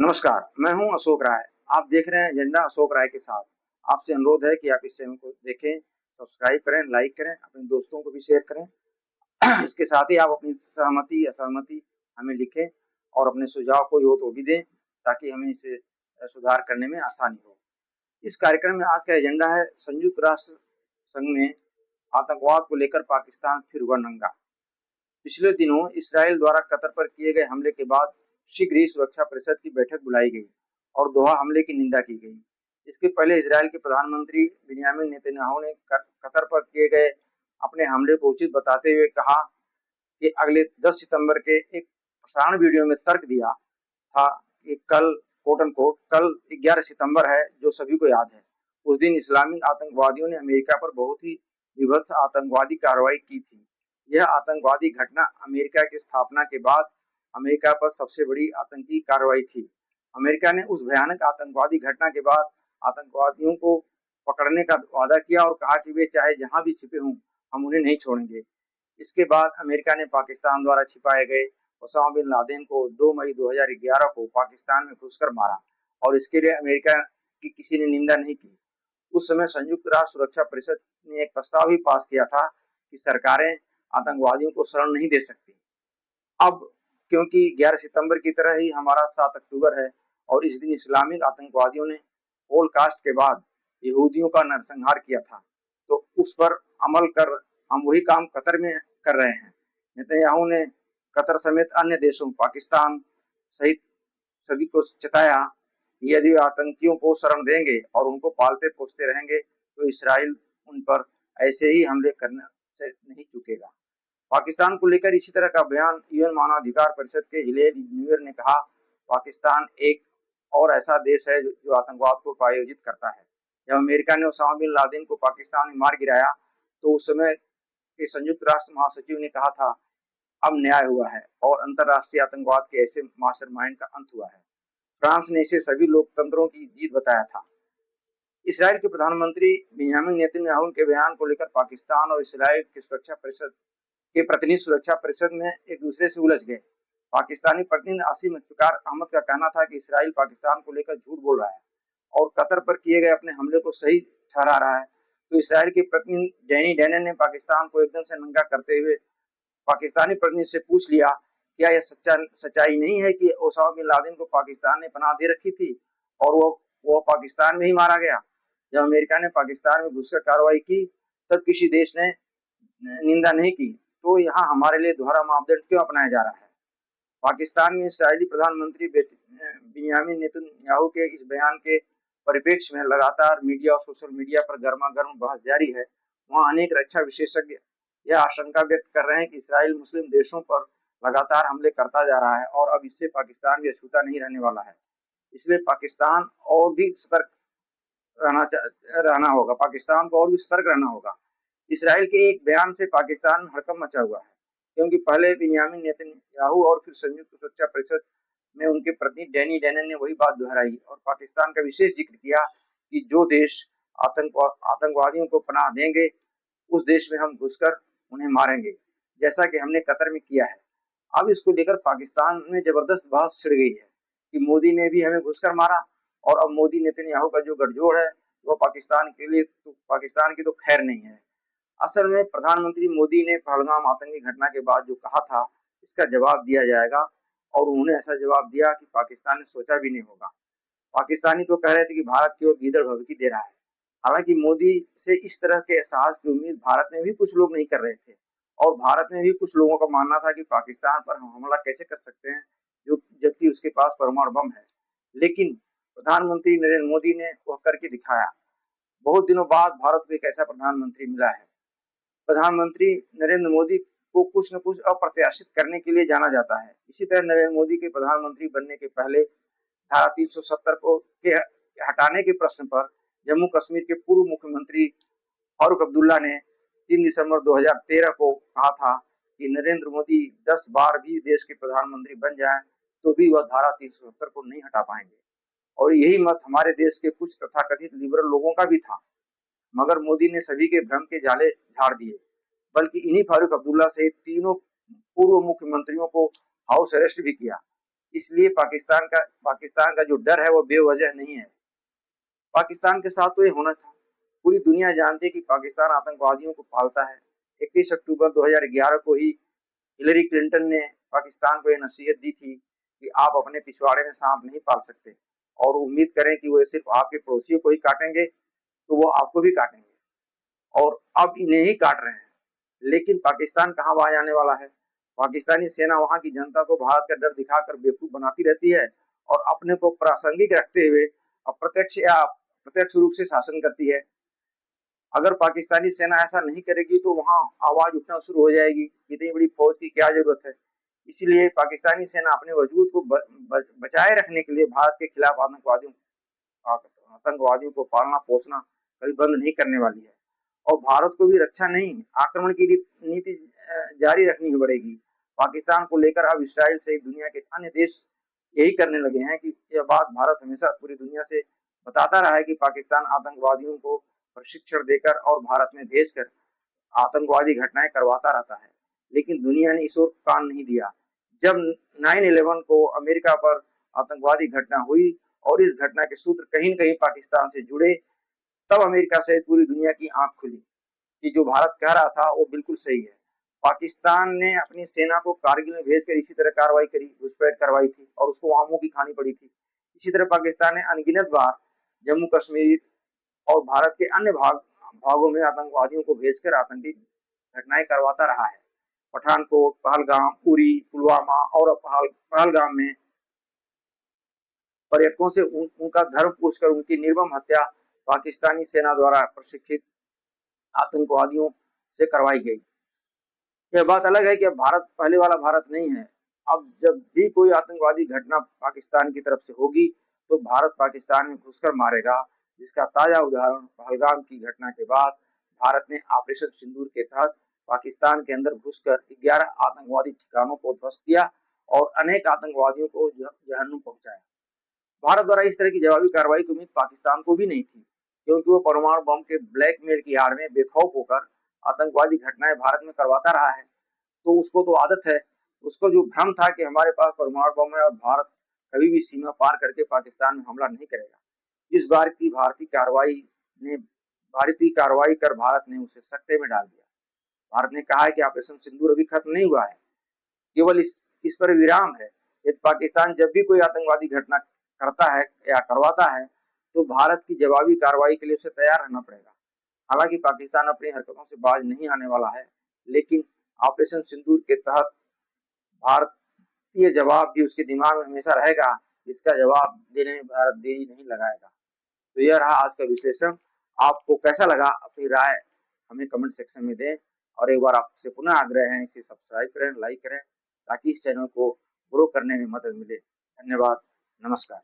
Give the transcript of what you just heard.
नमस्कार, मैं हूं अशोक राय। आप देख रहे हैं एजेंडा अशोक राय के साथ। आपसे अनुरोध है कि आप इस चैनल को देखें, सब्सक्राइब करें, लाइक करें, अपने दोस्तों को भी शेयर करें। इसके साथ ही आप अपनी सहमति, असहमति हमें लिखें और अपने सुझाव कोई हो तो भी दें, ताकि हमें इसे सुधार करने में आसानी हो। इस कार्यक्रम में आज का एजेंडा है संयुक्त राष्ट्र संघ में आतंकवाद को लेकर पाकिस्तान फिर हुआ नंगा। पिछले दिनों इसराइल द्वारा कतर पर किए गए हमले के बाद शीघ्र ही सुरक्षा परिषद की बैठक बुलाई गई और दोहा हमले की निंदा की गई। इसके पहले इसराइल के प्रधानमंत्री बिन्यामिन नेतन्याहू ने कतर पर किए गए अपने हमले को उचित बताते हुए कहा कि अगले 10 सितंबर के एक प्रसारण वीडियो में तर्क दिया था कि कल 11 सितंबर है, जो सभी को याद है। उस दिन इस्लामिक आतंकवादियों ने अमेरिका पर बहुत ही विभत्स आतंकवादी कार्रवाई की थी। यह आतंकवादी घटना अमेरिका की स्थापना के बाद अमेरिका पर सबसे बड़ी आतंकी कार्रवाई थी। अमेरिका ने उस भयानक आतंकवादी घटना के बाद आतंकवादियों को पकड़ने का वादा किया और कहा कि वे चाहे जहां भी छिपे हों, हम उन्हें नहीं छोड़ेंगे। इसके बाद अमेरिका ने पाकिस्तान द्वारा छिपाए गए ओसामा बिन लादेन को 2 मई 2011 को पाकिस्तान में घुसकर मारा और इसके लिए अमेरिका की किसी ने निंदा नहीं की। उस समय संयुक्त राष्ट्र सुरक्षा परिषद ने एक प्रस्ताव भी पास किया था कि सरकारें आतंकवादियों को शरण नहीं दे सकती। अब क्योंकि 11 सितंबर की तरह ही हमारा 7 अक्टूबर है और इस दिन इस्लामिक आतंकवादियों ने होलोकास्ट के बाद यहूदियों का नरसंहार किया था, तो उस पर अमल कर हम वही काम कतर में कर रहे हैं। नेतन्याहू ने कतर समेत अन्य देशों, पाकिस्तान सहित सभी को चेताया कि यदि वे आतंकियों को शरण देंगे और उनको पालते पोसते रहेंगे तो इसराइल उन पर ऐसे ही हमले करने से नहीं चूकेगा। पाकिस्तान को लेकर इसी तरह का बयान यूएन मानवाधिकार परिषद के हिलेल न्यूयर ने कहा, पाकिस्तान एक और ऐसा देश है जो आतंकवाद को प्रायोजित करता है। जब अमेरिका ने ओसामा बिन लादेन को पाकिस्तान में मार गिराया तो उस समय के संयुक्त राष्ट्र महासचिव ने कहा था, अब न्याय हुआ है और अंतर्राष्ट्रीय आतंकवाद के ऐसे मास्टरमाइंड का अंत हुआ है। फ्रांस ने इसे सभी लोकतंत्रों की जीत बताया था। इसराइल के प्रधानमंत्री बिन्यामिन नेतन्याहू के बयान को लेकर पाकिस्तान और इसराइल की सुरक्षा परिषद के प्रतिनिधि सुरक्षा परिषद में एक दूसरे से उलझ गए। पाकिस्तानी प्रतिनिधि आसिम इफ्तिकार अहमद का कहना था कि इसराइल पाकिस्तान को लेकर झूठ बोल रहा है और कतर पर किए गए अपने हमले को सही ठहरा रहा है। तो इसराइल के प्रतिनिधि डैनी डैनन ने पाकिस्तान को एकदम से नंगा करते हुए पाकिस्तानी प्रतिनिधि से पूछ लिया, क्या यह सच्चाई नहीं है कि ओसामा बिन लादेन को पाकिस्तान ने पनाह दे रखी थी और वो पाकिस्तान में ही मारा गया। जब अमेरिका ने पाकिस्तान में घुसकर कार्रवाई की तब किसी देश ने निंदा नहीं की, तो यहाँ हमारे लिए दोहरा मापदंड क्यों अपनाया जा रहा है। पाकिस्तान में इसराइली प्रधानमंत्री बिन्यामिन नेतन्याहू के इस बयान के परिप्रेक्ष्य में लगातार मीडिया और सोशल मीडिया पर गर्मागर्म बहस जारी है। वहाँ अनेक रक्षा विशेषज्ञ यह आशंका व्यक्त कर रहे हैं कि इसराइल मुस्लिम देशों पर लगातार हमले करता जा रहा है और अब इससे पाकिस्तान भी अछूता नहीं रहने वाला है। इसलिए पाकिस्तान और भी सतर्क रहना होगा। पाकिस्तान को और भी सतर्क रहना होगा। इसराइल के एक बयान से पाकिस्तान में हड़कंप मचा हुआ है, क्योंकि पहले बिन्यामिन नेतन्याहू और फिर संयुक्त सुरक्षा परिषद में उनके प्रतिनिधि डैनी डैनन ने वही बात दोहराई और पाकिस्तान का विशेष जिक्र किया कि जो देश आतंकवादियों को पनाह देंगे उस देश में हम घुसकर उन्हें मारेंगे, जैसा कि हमने कतर में किया है। अब इसको लेकर पाकिस्तान में जबरदस्त बहस छिड़ गई है कि मोदी ने भी हमें घुसकर मारा और अब मोदी नेतन्याहू का जो गठजोड़ है वो पाकिस्तान के लिए पाकिस्तान की तो खैर नहीं है। असल में प्रधानमंत्री मोदी ने पहलगाम आतंकी घटना के बाद जो कहा था, इसका जवाब दिया जाएगा और उन्होंने ऐसा जवाब दिया कि पाकिस्तान ने सोचा भी नहीं होगा। पाकिस्तानी तो कह रहे थे कि भारत की ओर गीदड़ भभकी दे रहा है। हालांकि मोदी से इस तरह के साहस की उम्मीद भारत में भी कुछ लोग नहीं कर रहे थे और भारत में भी कुछ लोगों का मानना था कि पाकिस्तान पर हम हमला कैसे कर सकते हैं जो जबकि उसके पास परमाणु बम है। लेकिन प्रधानमंत्री नरेंद्र मोदी ने वह करके दिखाया। बहुत दिनों बाद भारत को एक ऐसा प्रधानमंत्री मिला है। प्रधानमंत्री नरेंद्र मोदी को कुछ न कुछ अप्रत्याशित करने के लिए जाना जाता है। इसी तरह नरेंद्र मोदी के प्रधानमंत्री बनने के पहले धारा 370 को के हटाने के प्रश्न पर जम्मू कश्मीर के पूर्व मुख्यमंत्री फारूक अब्दुल्ला ने 3 दिसंबर 2013 को कहा था कि नरेंद्र मोदी 10 बार भी देश के प्रधानमंत्री बन जाएं तो भी वह धारा 370 को नहीं हटा पाएंगे। और यही मत हमारे देश के कुछ तथाकथित लिबरल लोगों का भी था, मगर मोदी ने सभी के भ्रम के जाले झाड़ दिए। बल्कि इन्हीं फारूक अब्दुल्ला सहित तीनों पूर्व मुख्यमंत्रियों को हाउस अरेस्ट भी किया। इसलिए पाकिस्तान का जो डर है वो बेवजह नहीं है। पाकिस्तान के साथ तो ये होना था। पूरी दुनिया जानती है कि पाकिस्तान आतंकवादियों को पालता है। 21 अक्टूबर 2011 को ही हिलरी क्लिंटन ने पाकिस्तान को ये नसीहत दी थी कि आप अपने पिछवाड़े में सांप नहीं पाल सकते और उम्मीद करें कि वो सिर्फ आपके पड़ोसियों को ही काटेंगे, तो वो आपको भी काटेंगे। और अब इन्हें ही काट रहे हैं। लेकिन पाकिस्तान कहाँ बाज आने वाला है। पाकिस्तानी सेना वहां की जनता को भारत का डर दिखाकर बेवकूफ बनाती रहती है और अपने को प्रासंगिक रखते हुए अप्रत्यक्ष या प्रत्यक्ष रूप से शासन करती है। अगर पाकिस्तानी सेना ऐसा नहीं करेगी तो वहां आवाज उठना शुरू हो जाएगी, इतनी बड़ी फौज की क्या जरूरत है। इसलिए पाकिस्तानी सेना अपने वजूद को बचाए रखने के लिए भारत के खिलाफ आतंकवादियों को पालना पोसना कभी बंद नहीं करने वाली है। और भारत को भी रक्षा नहीं, आक्रमण की नीति जारी रखनी पड़ेगी। पाकिस्तान को लेकर अब इसराइल सहित दुनिया के अन्य देश यही करने लगे हैं कि यह बात भारत हमेशा पूरी दुनिया से बताता रहा है कि पाकिस्तान आतंकवादियों को प्रशिक्षण देकर और भारत में भेजकर आतंकवादी घटनाएं करवाता रहता है। लेकिन दुनिया ने इस ओर कान नहीं दिया। जब 9/11 को अमेरिका पर आतंकवादी घटना हुई और इस घटना के सूत्र कहीं न कहीं पाकिस्तान से जुड़े, तब अमेरिका से पूरी दुनिया की आंख खुली कि जो भारत कह रहा था वो बिल्कुल सही है। पाकिस्तान ने अपनी सेना को कारगिल में भेजकर इसी तरह कार्रवाई करी, घुसपैठ करवाई थी और उसको वहां मुंह की खानी पड़ी थी। इसी तरह पाकिस्तान ने अनगिनत बार जम्मू कश्मीर और भारत के अन्य भागों में आतंकवादियों को भेजकर आतंकी घटनाएं करवाता रहा है। पठानकोट, पहलगाम, उरी, पुलवामा और पहलगाम में पर्यटकों से उनका धर्म पूछकर उनकी निर्मम हत्या पाकिस्तानी सेना द्वारा प्रशिक्षित आतंकवादियों से करवाई गई। यह बात अलग है कि अब भारत पहले वाला भारत नहीं है। अब जब भी कोई आतंकवादी घटना पाकिस्तान की तरफ से होगी तो भारत पाकिस्तान में घुसकर मारेगा, जिसका ताजा उदाहरण पहलगाम की घटना के बाद भारत ने ऑपरेशन सिंदूर के तहत पाकिस्तान के अंदर घुसकर 11 आतंकवादी ठिकानों को ध्वस्त किया और अनेक आतंकवादियों को जहन्नुम पहुंचाया। भारत द्वारा इस तरह की जवाबी कार्रवाई की उम्मीद पाकिस्तान को भी नहीं थी, क्योंकि वो परमाणु बम के ब्लैकमेल की आड़ में बेखौफ होकर आतंकवादी घटनाएं भारत में करवाता रहा है। तो उसको तो आदत है, उसको जो भ्रम था कि हमारे पास परमाणु बम है और भारत कभी भी सीमा पार करके पाकिस्तान में हमला नहीं करेगा। इस बार की भारतीय कार्रवाई कर भारत ने उसे सख्ते में डाल दिया। भारत ने कहा है कि ऑपरेशन सिंदूर अभी खत्म नहीं हुआ है, केवल इस पर विराम है। यदि पाकिस्तान जब भी कोई आतंकवादी घटना करता है या करवाता है तो भारत की जवाबी कार्रवाई के लिए उसे तैयार रहना पड़ेगा। हालांकि पाकिस्तान अपनी हरकतों से बाज नहीं आने वाला है, लेकिन ऑपरेशन सिंदूर के तहत भारतीय जवाब भी उसके दिमाग में हमेशा रहेगा। इसका जवाब देने में भारत देरी नहीं लगाएगा। तो यह रहा आज का विश्लेषण। आपको कैसा लगा अपनी राय हमें कमेंट सेक्शन में दें और एक बार आपसे पुनः आग्रह है इसे सब्सक्राइब करें, लाइक करें ताकि इस चैनल को ग्रो करने में मदद मिले। धन्यवाद, नमस्कार।